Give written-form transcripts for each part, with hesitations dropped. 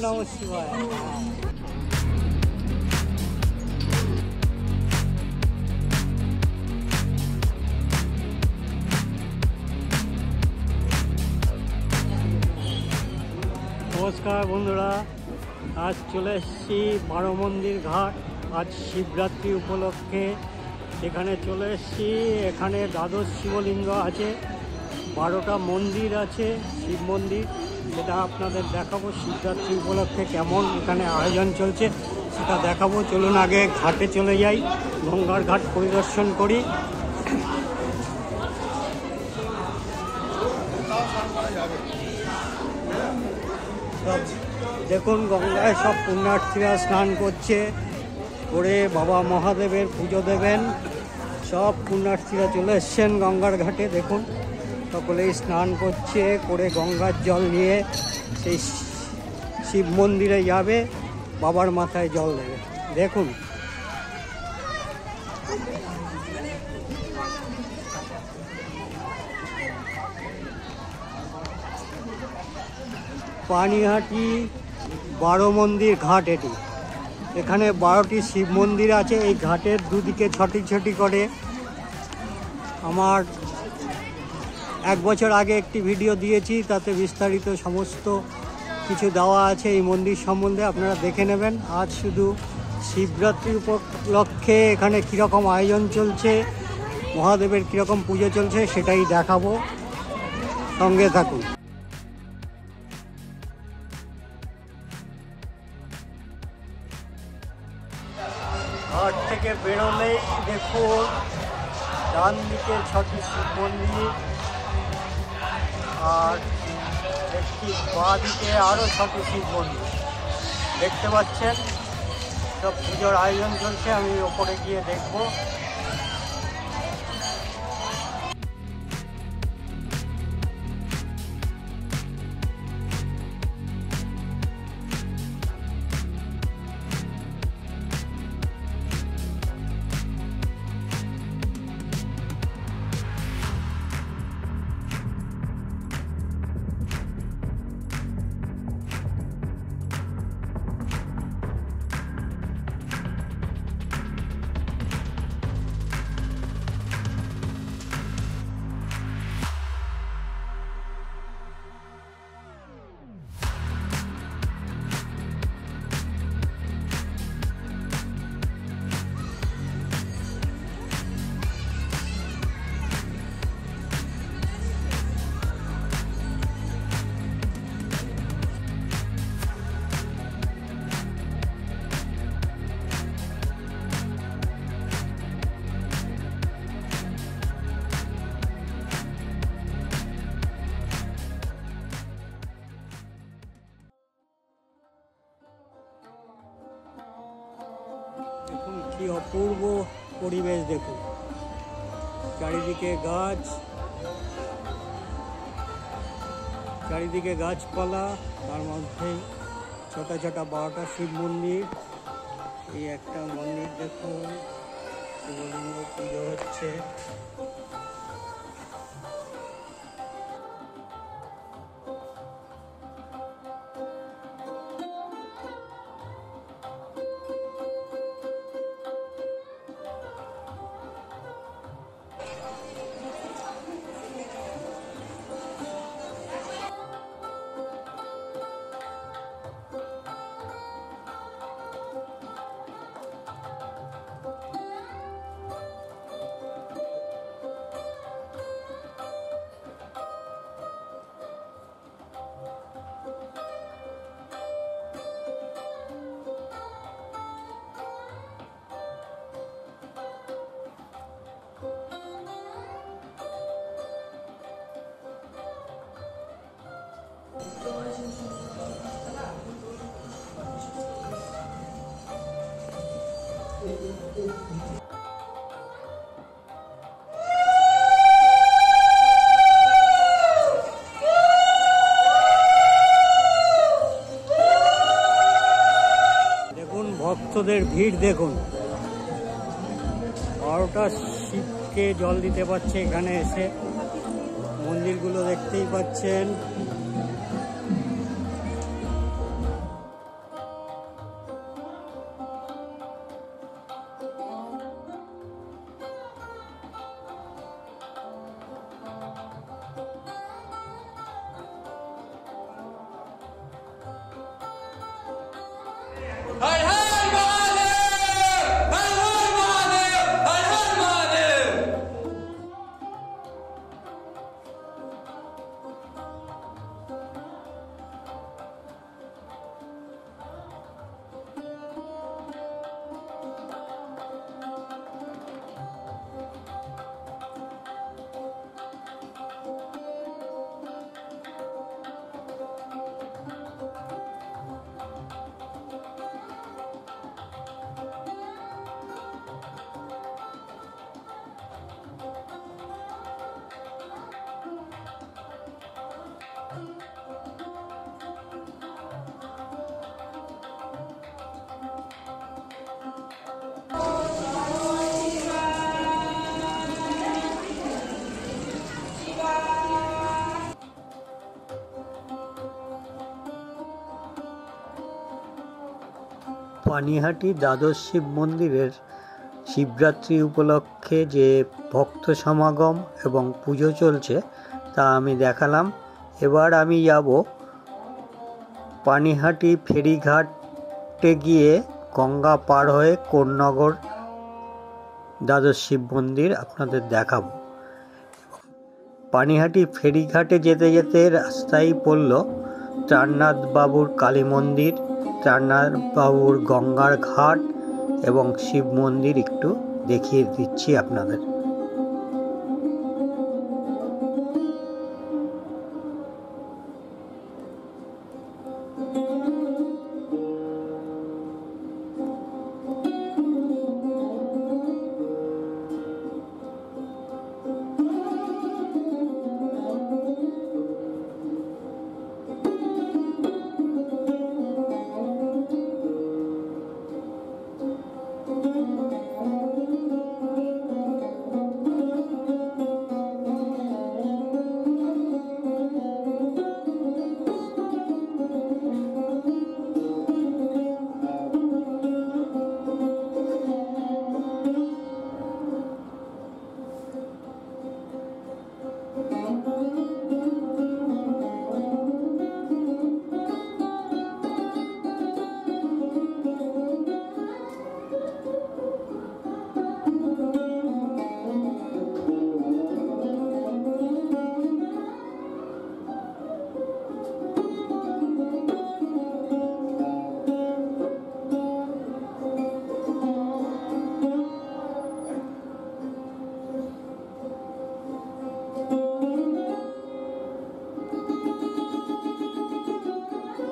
নমঃ শিবায়। নমস্কার বন্ধুরা, আজ চলে এসেছি বারো মন্দির ঘাট। আজ শিবরাত্রি উপলক্ষে এখানে চলে এসেছি। এখানে দ্বাদশ শিবলিঙ্গ আছে, 12টা মন্দির আছে, শিব মন্দির। সেটা আপনাদের দেখাবো। শিবরাত্রি উপলক্ষে কেমন এখানে আয়োজন চলছে সেটা দেখাবো। চলুন আগে ঘাটে চলে যাই, গঙ্গার ঘাট পরিদর্শন করি। দেখুন গঙ্গায় সব পুণ্যার্থীরা স্নান করছে, করে বাবা মহাদেবের পুজো দেবেন। সব পুণ্যার্থীরা চলে এসছেন গঙ্গার ঘাটে। দেখুন সকলেই স্নান করছে, করে গঙ্গার জল নিয়ে সেই শিব মন্দিরে যাবে, বাবার মাথায় জল দেবে। দেখুন পানিহাটি 12 মন্দির ঘাট এটি। এখানে 12টি শিব মন্দির আছে। এই ঘাটের দুদিকে ছটি ছটি করে আমার 1 বছর আগে একটি ভিডিও দিয়েছি, তাতে বিস্তারিত সমস্ত কিছু দেওয়া আছে এই মন্দির সম্বন্ধে, আপনারা দেখে নেবেন। আজ শুধু শিবরাত্রির উপলক্ষে এখানে কীরকম আয়োজন চলছে, মহাদেবের কীরকম পুজো চলছে সেটাই দেখাবো, সঙ্গে থাকুন। ঘাট থেকে বেরোলেই দেখুন ডান দিকে 6টি শিব মন্দির, আর একটি বাঁ দিকে আরও 6টি শিব মন্দির দেখতে পাচ্ছেন। সব পুজোর আয়োজন চলছে, আমি ওপরে গিয়ে দেখবো। দেখুন কি অপূর্ব পরিবেশ, দেখুন চারিদিকে গাছ, চারিদিকে গাছপালা, তার মধ্যেই ছোট ছোট 12টা শিব মন্দির। এই একটা মন্দির দেখুন, শিবলিঙ্গ পুজো হচ্ছে। দেখুন ভক্তদের ভিড়, দেখুন 12টা শিবকে জল দিতে পারছে এখানে এসে। মন্দিরগুলো দেখতেই পাচ্ছেন। हर हर महादेव, हर हर महादेव, हर हर महादेव। পানিহাটি দ্বাদশ শিব মন্দিরের শিবরাত্রি উপলক্ষে যে ভক্ত সমাগম এবং পুজো চলছে তা আমি দেখালাম। এবার আমি যাব পানিহাটি ফেরিঘাটে গিয়ে গঙ্গা পার হয়ে কোন্নগর দ্বাদশ শিব মন্দির আপনাদের দেখাবো। পানিহাটি ফেরিঘাটে যেতে যেতে রাস্তায় পড়ল ত্রাণনাথ বাবুর কালী মন্দির, ত্রাণনাথ বাবুর গঙ্গার ঘাট এবং শিব মন্দির একটু দেখিয়ে দিচ্ছি আপনাদের।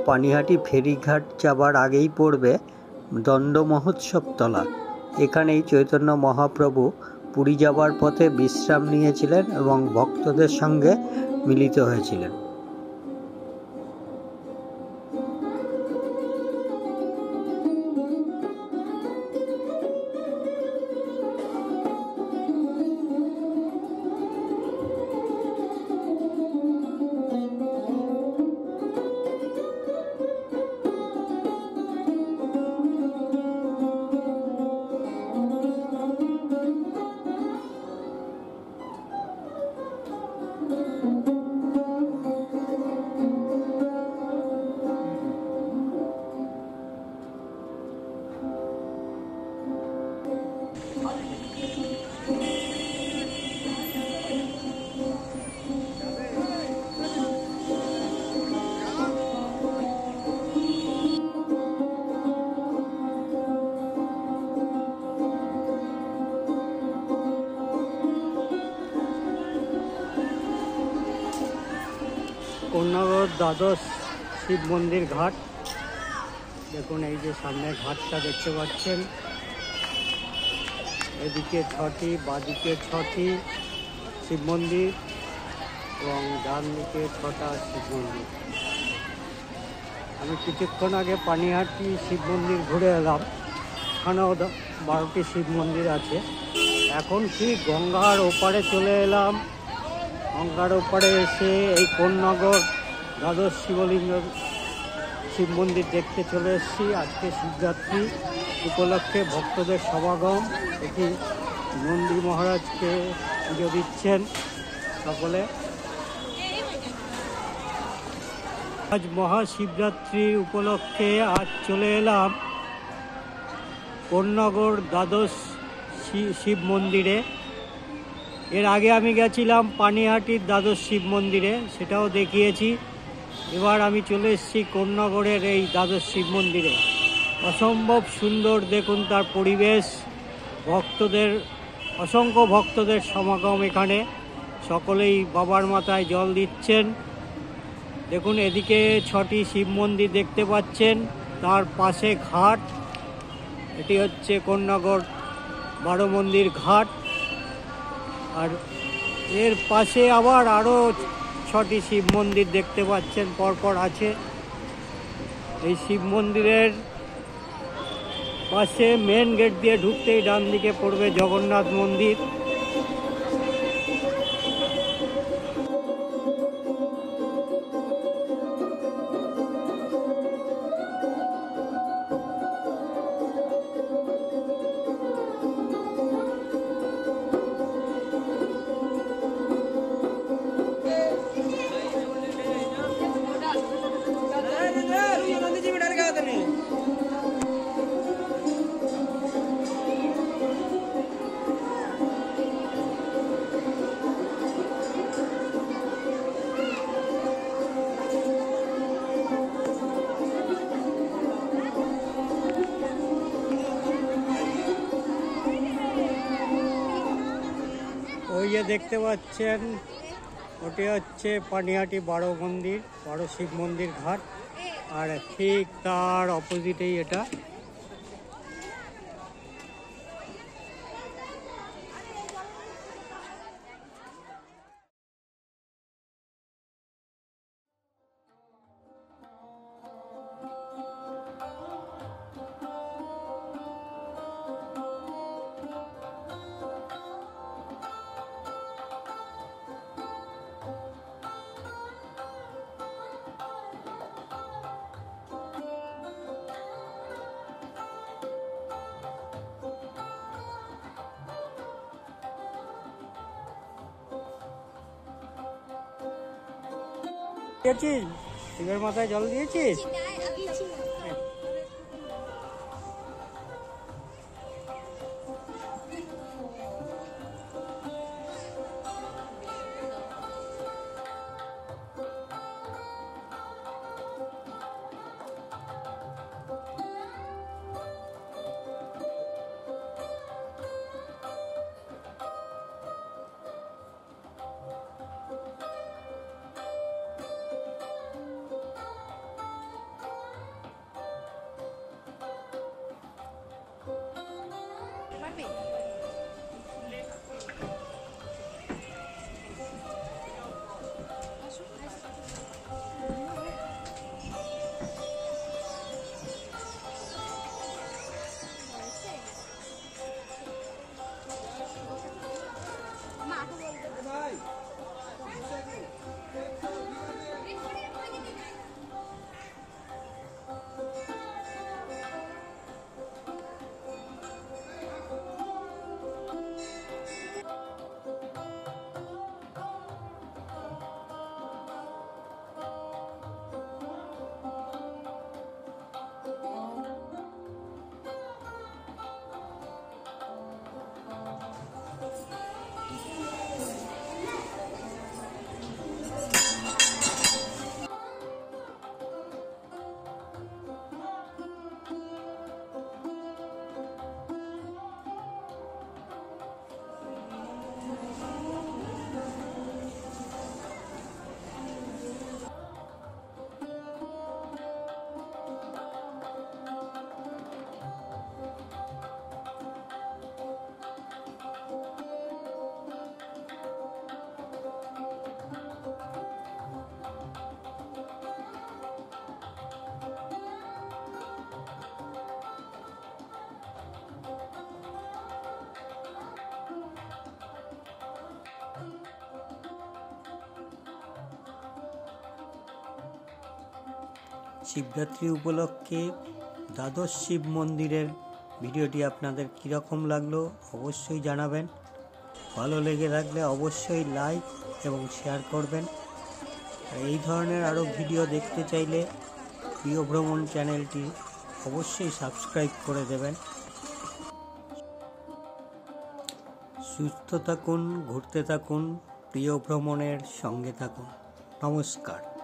পানিহাটি ফেরিঘাট যাবার আগেই পড়বে দণ্ড মহোৎসব তলা। এখানেই চৈতন্য মহাপ্রভু পুরী যাবার পথে বিশ্রাম নিয়েছিলেন এবং ভক্তদের সঙ্গে মিলিত হয়েছিলেন। কোন্নগর দ্বাদশ শিব মন্দির ঘাট দেখুন, এই যে সামনে ঘাটটা দেখতে পাচ্ছেন, এদিকে 6টি, বাদিকে 6টি শিব মন্দির এবং ডান দিকে 6টা শিব মন্দির। আমি কিছুক্ষণ আগে পানিহাটি শিব মন্দির ঘুরে এলাম, এখানেও 12টি শিব মন্দির আছে। এখন কি গঙ্গার ওপারে চলে এলাম। গঙ্গার ওপারে এসে এই কোন্নগর দ্বাদশ শিবলিঙ্গ শিব মন্দির দেখতে চলে এসেছি। আজকে শিবরাত্রি উপলক্ষে ভক্তদের সমাগম, এটি নন্দী মহারাজকে পুজো দিচ্ছেন সকলে। আজ মহাশিবরাত্রি উপলক্ষে আজ চলে এলাম কোন্নগর দ্বাদশ শিব মন্দিরে। এর আগে আমি গেছিলাম পানিহাটির দ্বাদশ শিব মন্দিরে, সেটাও দেখিয়েছি। এবার আমি চলে এসেছি কোন্নগরের এই দ্বাদশ শিব মন্দিরে। অসম্ভব সুন্দর, দেখুন তার পরিবেশ। ভক্তদের, অসংখ্য ভক্তদের সমাগম এখানে। সকলেই বাবার মাথায় জল দিচ্ছেন। দেখুন এদিকে 6টি শিব মন্দির দেখতে পাচ্ছেন, তার পাশে ঘাট। এটি হচ্ছে কোন্নগর 12 মন্দির ঘাট। আর এর পাশে আবার আরও 6টি শিব মন্দির দেখতে পাচ্ছেন, পরপর আছে। এই শিব মন্দিরের পাশে মেন গেট দিয়ে ঢুকতেই ডান দিকে পড়বে জগন্নাথ মন্দির। ওই যে দেখতে পাচ্ছেন, ওটি হচ্ছে পানিহাটি 12 মন্দির, 12 শিব মন্দির ঘাট। আর ঠিক তার অপোজিটেই এটা। দিয়েছিস? শিবের মাথায় জল দিয়েছিস? শিবরাত্রি উপলক্ষে দ্বাদশ শিব মন্দিরের ভিডিওটি আপনাদের কীরকম লাগলো অবশ্যই জানাবেন। ভালো লেগে থাকলে অবশ্যই লাইক এবং শেয়ার করবেন। এই ধরনের আরও ভিডিও দেখতে চাইলে প্রিয় ভ্রমণ চ্যানেলটি অবশ্যই সাবস্ক্রাইব করে দেবেন। সুস্থ থাকুন, ঘুরতে থাকুন, প্রিয় ভ্রমণের সঙ্গে থাকুন। নমস্কার।